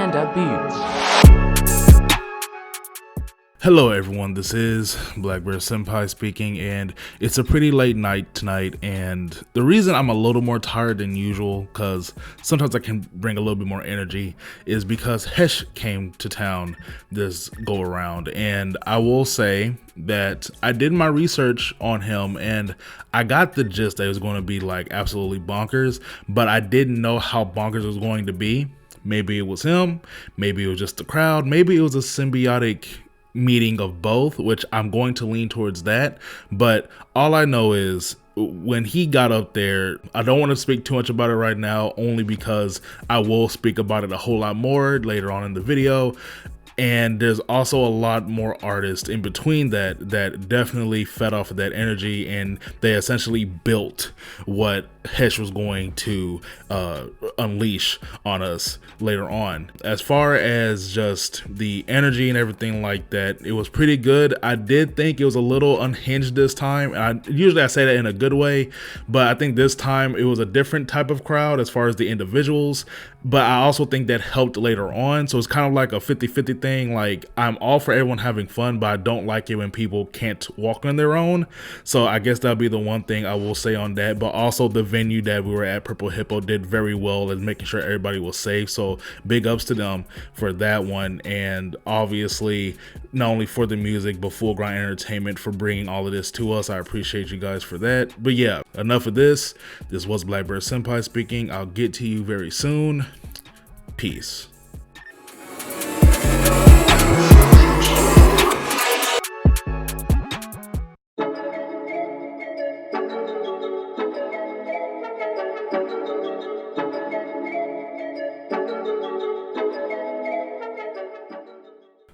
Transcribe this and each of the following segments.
Panda Beats. Hello everyone, this is Blackbear Senpai speaking, and it's a pretty late night tonight, and the reason I'm a little more tired than usual, because sometimes I can bring a little bit more energy, is because Hesh came to town this go around. And I will say that I did my research on him and I got the gist that it was going to be like absolutely bonkers, but I didn't know how bonkers it was going to be. Maybe it was him, maybe it was just the crowd, maybe it was a symbiotic meeting of both, which I'm going to lean towards that. But all I know is when he got up there, I don't want to speak too much about it right now, only because I will speak about it a whole lot more later on in the video. And there's also a lot more artists in between that definitely fed off of that energy, and they essentially built what Hesh was going to unleash on us later on. As far as just the energy and everything like that, it was pretty good. I did think it was a little unhinged this time. Usually I say that in a good way, but I think this time it was a different type of crowd as far as the individuals. But I also think that helped later on. So it's kind of like a 50-50 thing. Like, I'm all for everyone having fun, but I don't like it when people can't walk on their own. So I guess that'll be the one thing I will say on that. But also the venue that we were at, Purple Hippo, did very well in making sure everybody was safe. So big ups to them for that one. And obviously, not only for the music, but Full Grind Entertainment for bringing all of this to us. I appreciate you guys for that. But yeah, enough of this. This was Blackbear Senpai speaking. I'll get to you very soon. Peace.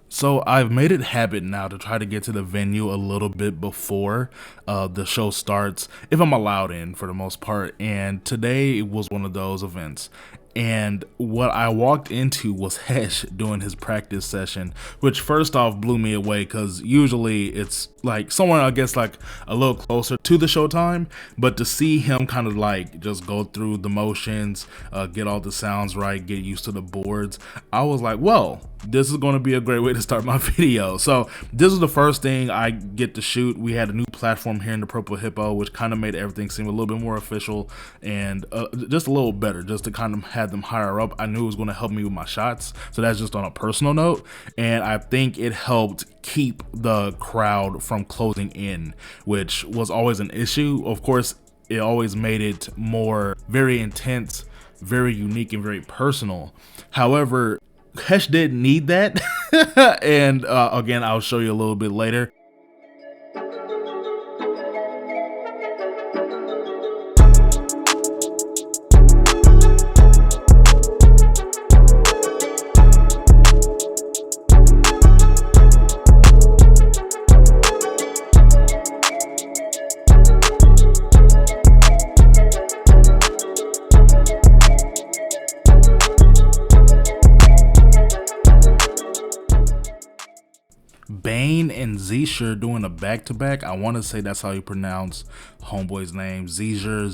So I've made it habit now to try to get to the venue a little bit before the show starts, if I'm allowed in for the most part. And today was one of those events. And what I walked into was Hesh doing his practice session, which first off blew me away, because usually it's like somewhere, I guess, like a little closer to the showtime. But to see him kind of like just go through the motions, get all the sounds right, get used to the boards, I was like, well, this is going to be a great way to start my video. So this is the first thing I get to shoot. We had a new platform here in the Purple Hippo, which kind of made everything seem a little bit more official and just a little better, just to kind of have them higher up. I knew it was going to help me with my shots, so that's just on a personal note. And I think it helped keep the crowd from closing in, which was always an issue. Of course, it always made it more very intense, very unique, and very personal. However, Hesh didn't need that. And again, I'll show you a little bit later. Bane and Zisher doing a back-to-back. I want to say that's how you pronounce homeboy's name. Zisher,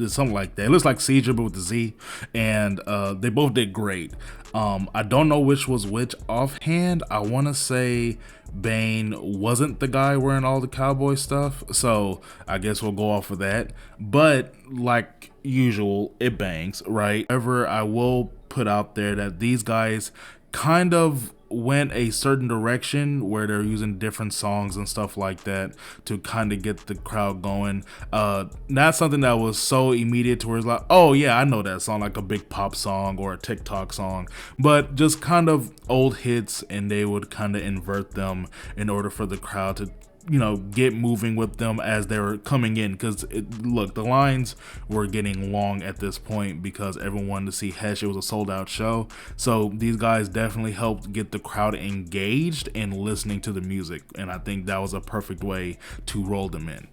something like that. It looks like Seizure, but with the Z. And they both did great. I don't know which was which offhand. I want to say Bane wasn't the guy wearing all the cowboy stuff, so I guess we'll go off of that. But like usual, it bangs, right? However, I will put out there that these guys kind of went a certain direction where they're using different songs and stuff like that to kind of get the crowd going. Not something that was so immediate to where it's like, oh yeah, I know that song, like a big pop song or a TikTok song, but just kind of old hits, and they would kind of invert them in order for the crowd to, you know, get moving with them as they were coming in. Because look, the lines were getting long at this point because everyone wanted to see Hesh. It was a sold out show, so these guys definitely helped get the crowd engaged and listening to the music, and I think that was a perfect way to roll them in.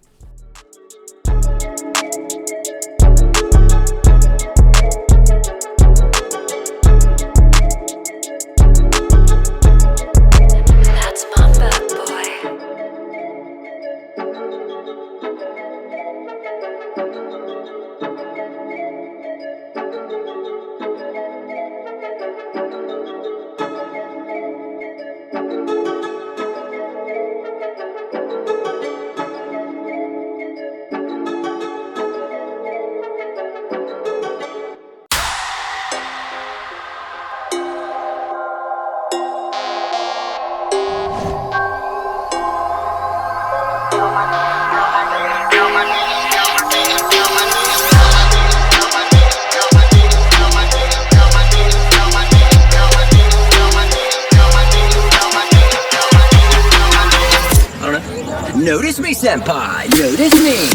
Notice me, senpai. Notice me.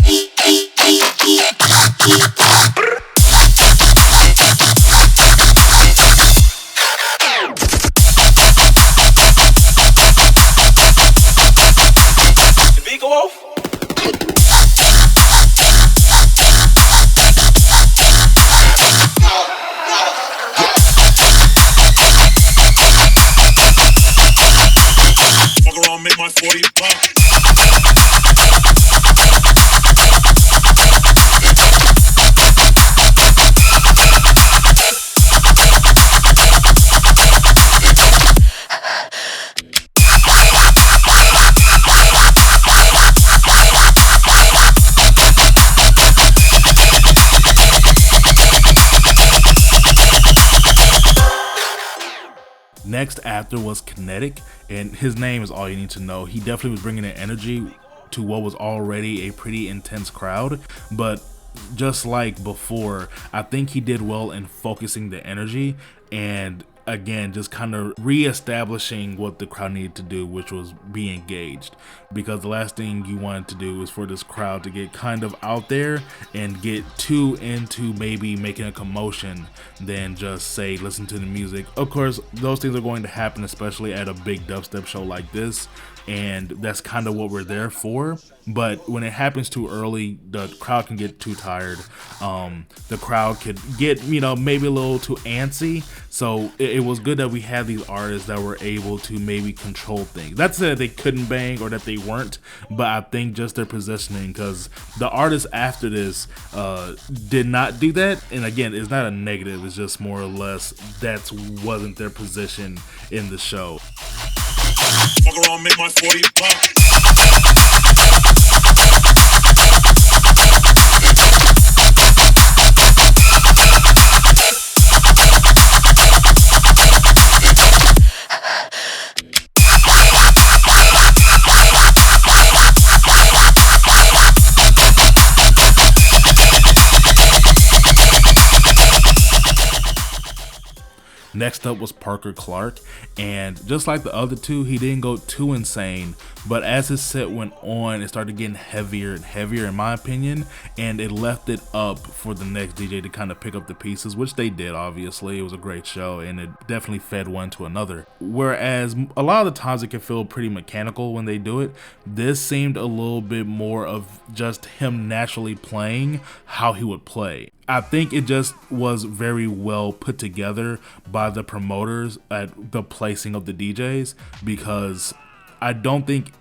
Make my 40 pop. Next after was Kinetic, and his name is all you need to know. He definitely was bringing an energy to what was already a pretty intense crowd, but just like before, I think he did well in focusing the energy and again just kind of re-establishing what the crowd needed to do, which was be engaged, because the last thing you wanted to do is for this crowd to get kind of out there and get too into maybe making a commotion than just say listen to the music. Of course those things are going to happen, especially at a big dubstep show like this, and that's kind of what we're there for. But when it happens too early, the crowd can get too tired. The crowd could get, maybe a little too antsy. So it was good that we had these artists that were able to maybe control things. That's that they couldn't bang or that they weren't, but I think just their positioning, because the artists after this did not do that. And again, it's not a negative, it's just more or less that wasn't their position in the show. Fuck around, make my 40 pop. Next up was Parker Clark, and just like the other two, he didn't go too insane, but as his set went on, it started getting heavier and heavier in my opinion, and it left it up for the next DJ to kind of pick up the pieces, which they did. Obviously it was a great show and it definitely fed one to another, whereas a lot of the times it can feel pretty mechanical when they do it. This seemed a little bit more of just him naturally playing how he would play. I think it just was very well put together by the promoters at the placing of the DJs, because I don't think,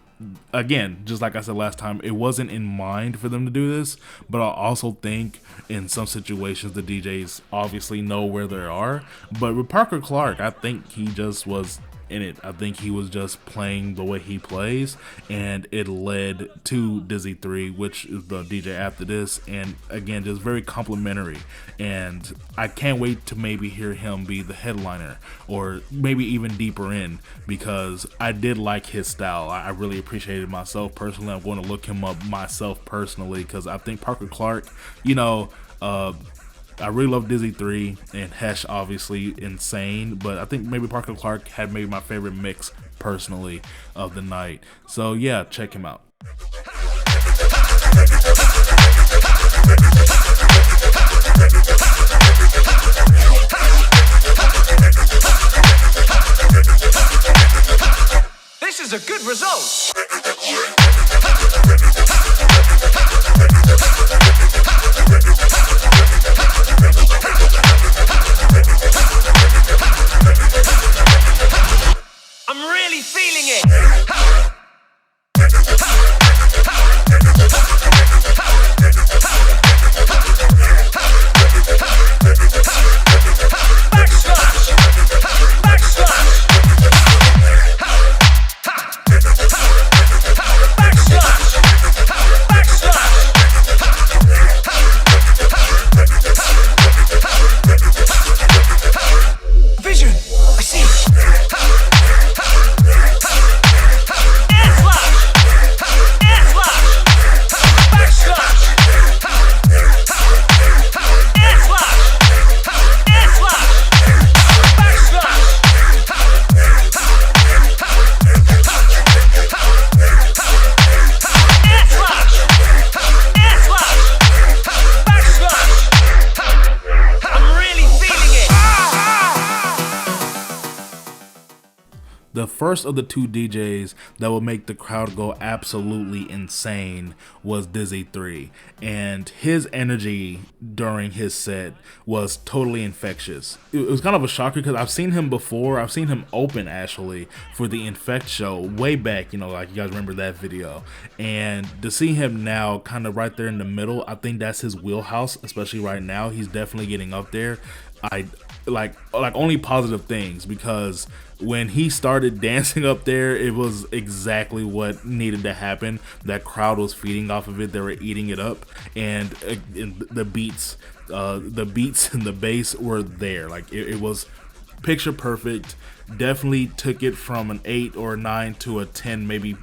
again, just like I said last time, it wasn't in mind for them to do this, but I also think in some situations the DJs obviously know where they are. But with Parker Clark, I think he just was in it. I think he was just playing the way he plays, and it led to Dizzy 3, which is the DJ after this, and again just very complimentary, and I can't wait to maybe hear him be the headliner or maybe even deeper in, because I did like his style. I really appreciated myself personally. I'm going to look him up myself personally, because I think Parker Clark, I really love Dizzy 3 and Hesh, obviously insane, but I think maybe Parker Clark had maybe my favorite mix personally of the night. So yeah, check him out. This is a good result. I'm really feeling it. Backslash. Backslash. Backslash. Backslash. Vision. I see. the first of the two DJs that would make the crowd go absolutely insane was Dizzy 3, and his energy during his set was totally infectious. It was kind of a shocker because I've seen him before. I've seen him open actually for the Infect show way back, you know, like you guys remember that video, and to see him now kind of right there in the middle, I think that's his wheelhouse, especially right now. He's definitely getting up there. I like only positive things, because when he started dancing up there, it was exactly what needed to happen. That crowd was feeding off of it. They were eating it up, and the beats and the bass were there. Like it was picture perfect. Definitely took it from an 8 or a 9 to a 10, maybe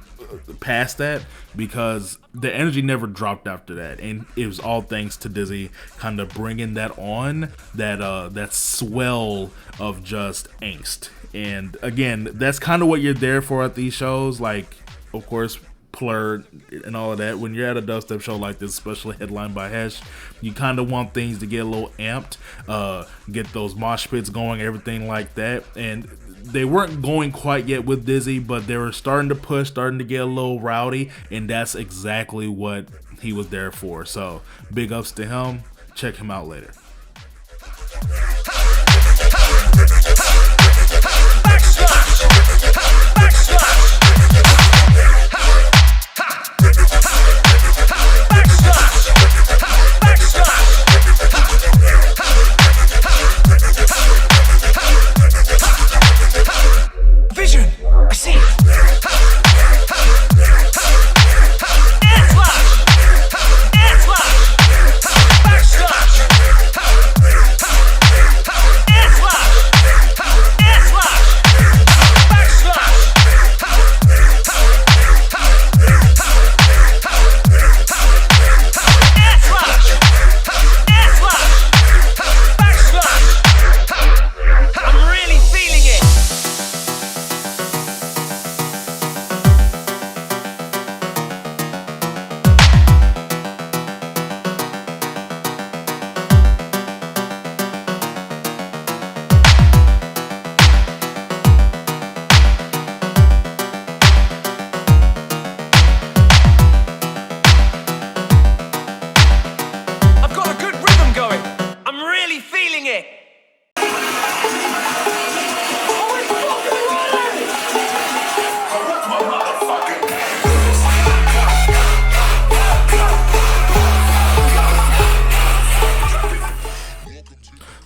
past that, because the energy never dropped after that, and it was all thanks to Dizzy kind of bringing that on, that swell of just angst. And again, that's kind of what you're there for at these shows, like of course Plur and all of that. When you're at a dubstep show like this, especially headlined by Hesh, you kind of want things to get a little amped, get those mosh pits going, everything like that. And they weren't going quite yet with Dizzy, but they were starting to push, starting to get a little rowdy, and that's exactly what he was there for. So big ups to him. Check him out later. Vision, I see.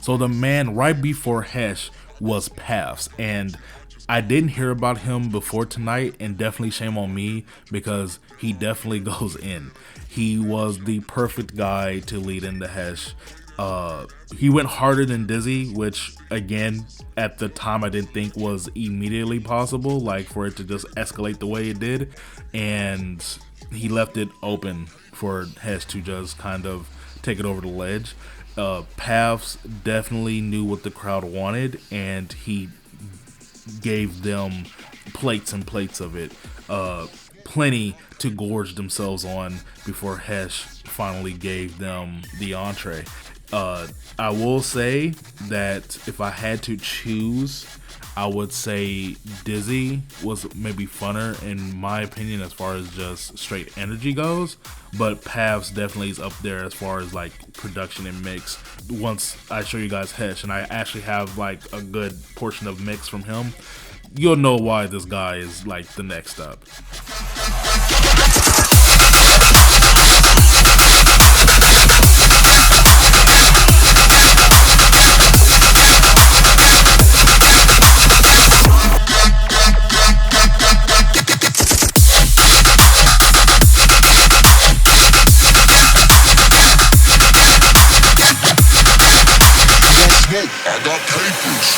So the man right before Hesh was Pafs, and I didn't hear about him before tonight, and definitely shame on me, because he definitely goes in. He was the perfect guy to lead into Hesh. He went harder than Dizzy, which again at the time I didn't think was immediately possible, like for it to just escalate the way it did, and he left it open for Hesh to just kind of take it over the ledge. Pafs definitely knew what the crowd wanted, and he gave them plates and plates of it, plenty to gorge themselves on before Hesh finally gave them the entree. I will say that if I had to choose, I would say Dizzy was maybe funner in my opinion as far as just straight energy goes, but Pafs definitely is up there as far as like production and mix. Once I show you guys Hesh, and I actually have like a good portion of mix from him, you'll know why this guy is like the next up. I got papers.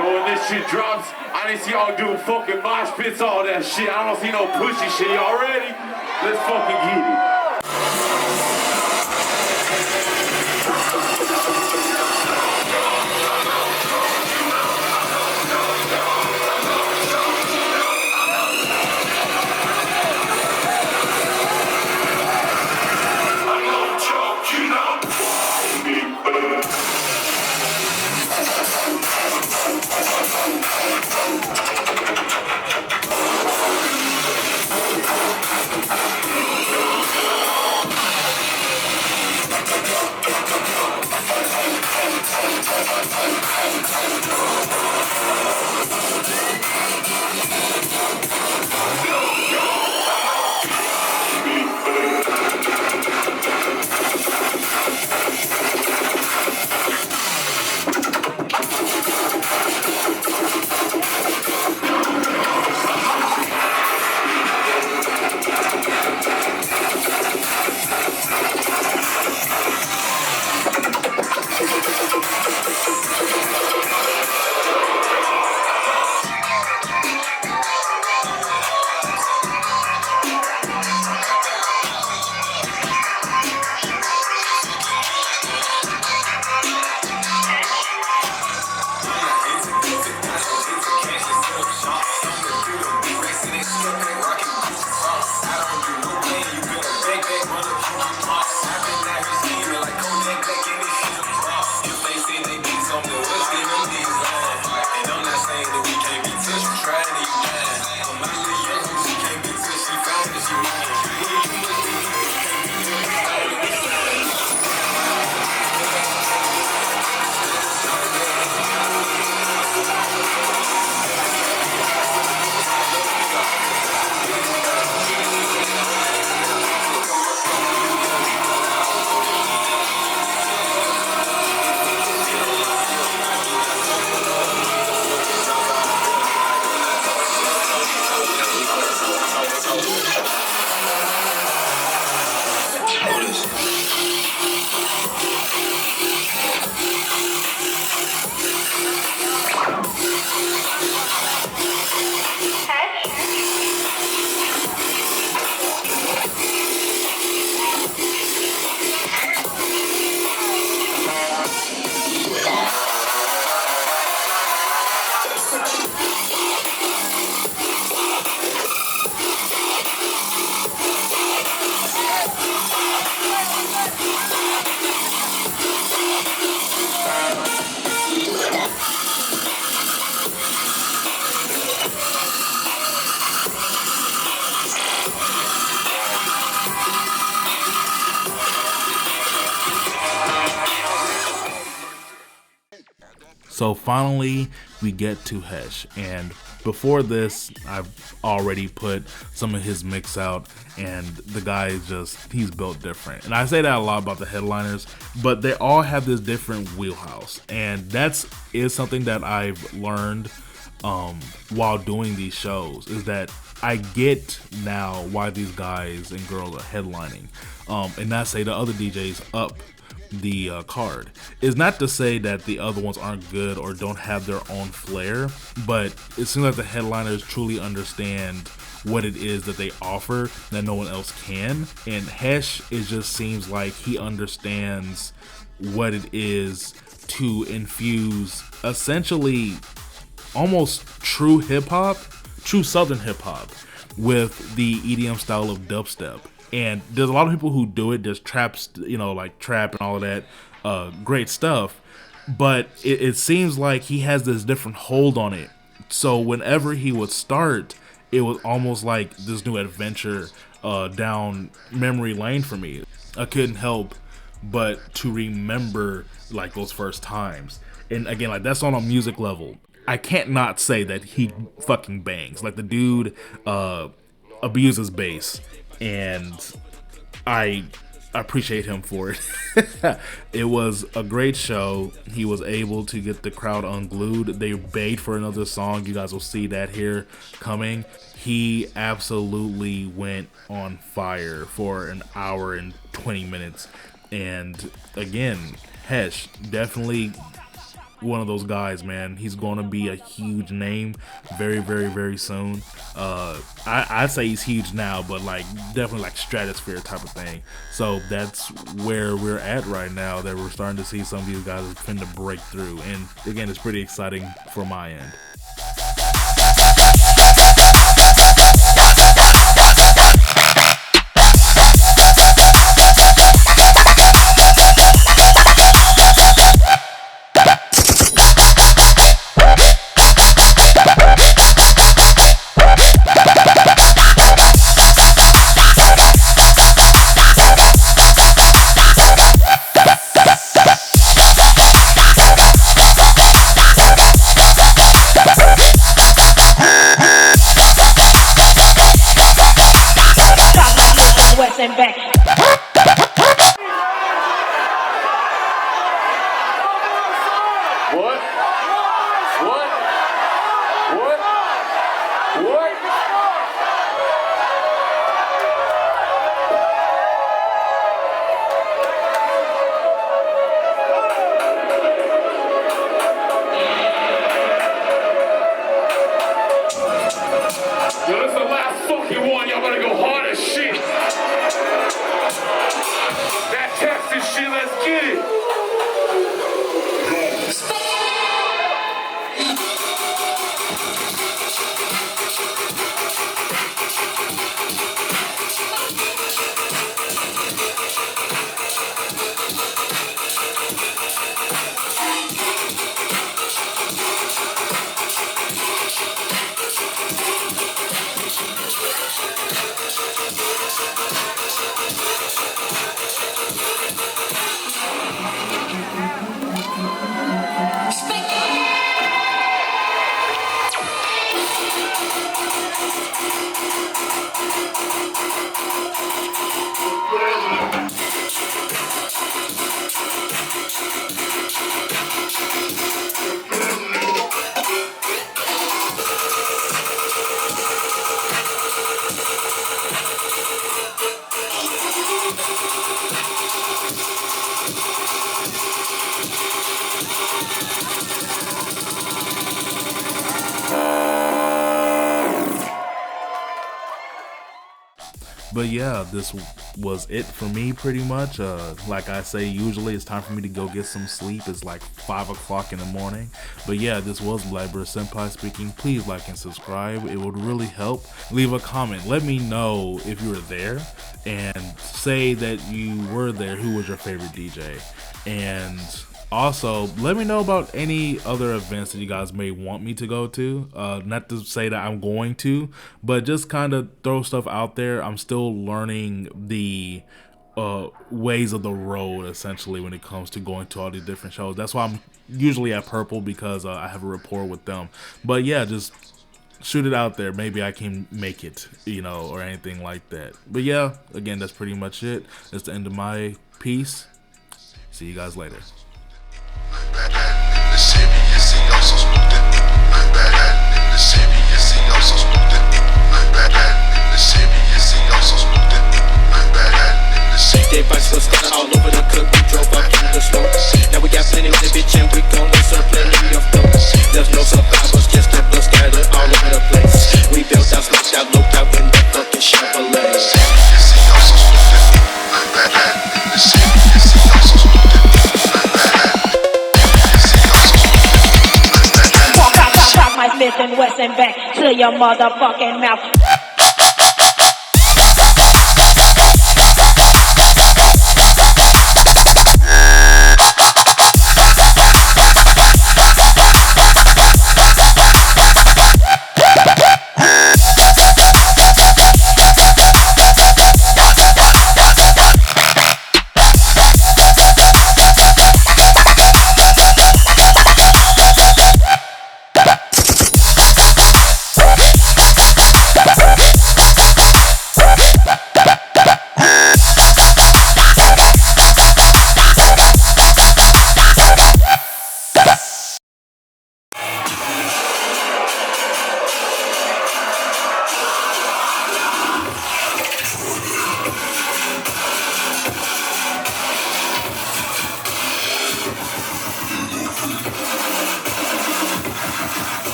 Yo, when this shit drops, I didn't see y'all do fucking mosh pits, all that shit. I don't see no pushy shit. Y'all ready? Let's fucking get it. So finally, we get to Hesh, and before this, I've already put some of his mix out, and the guy is he's built different. And I say that a lot about the headliners, but they all have this different wheelhouse, and is something that I've learned while doing these shows, is that I get now why these guys and girls are headlining, and not say the other DJs up the card. Is not to say that the other ones aren't good or don't have their own flair, but it seems like the headliners truly understand what it is that they offer that no one else can. And Hesh, it just seems like he understands what it is to infuse essentially almost true hip-hop, true southern hip-hop with the EDM style of dubstep. And there's a lot of people who do it. There's traps, like trap and all of that, great stuff. But it seems like he has this different hold on it. So whenever he would start, it was almost like this new adventure down memory lane for me. I couldn't help but to remember like those first times. And again, like that's on a music level. I can't not say that he fucking bangs. Like the dude abuses bass. And I appreciate him for it. It was a great show. He was able to get the crowd unglued. They begged for another song. You guys will see that here coming. He absolutely went on fire for an hour and 20 minutes. And again, Hesh, definitely one of those guys, man. He's going to be a huge name very, very, very soon. I'd say he's huge now, but like definitely like stratosphere type of thing. So that's where we're at right now, that we're starting to see some of these guys finna break through. And again, it's pretty exciting for my end. And back. What? Yo, this is the last fucking one. Y'all better go hard as shit. That Texas shit, let's get it. But yeah, this was it for me pretty much. Like I say, usually it's time for me to go get some sleep. It's like 5 o'clock in the morning. But yeah, this was Blackbear Senpai speaking. Please like and subscribe. It would really help. Leave a comment. Let me know if you were there, and say that you were there. Who was your favorite DJ? And also, let me know about any other events that you guys may want me to go to. Not to say that I'm going to, but just kind of throw stuff out there. I'm still learning the ways of the road, essentially, when it comes to going to all these different shows. That's why I'm usually at Purple, because I have a rapport with them. But yeah, just shoot it out there. Maybe I can make it, you know, or anything like that. But yeah, again, that's pretty much it. That's the end of my piece. See you guys later. They vice was all over the club, we drove up in the smoke. Now we got plenty of this bitch and we gon' serve plenty of dope. There's no survivors, just a blood scattered all over the place. We built out, smoked out, loped out in that fucking Chevrolet. Walk out, my fist and west and back to your motherfucking mouth.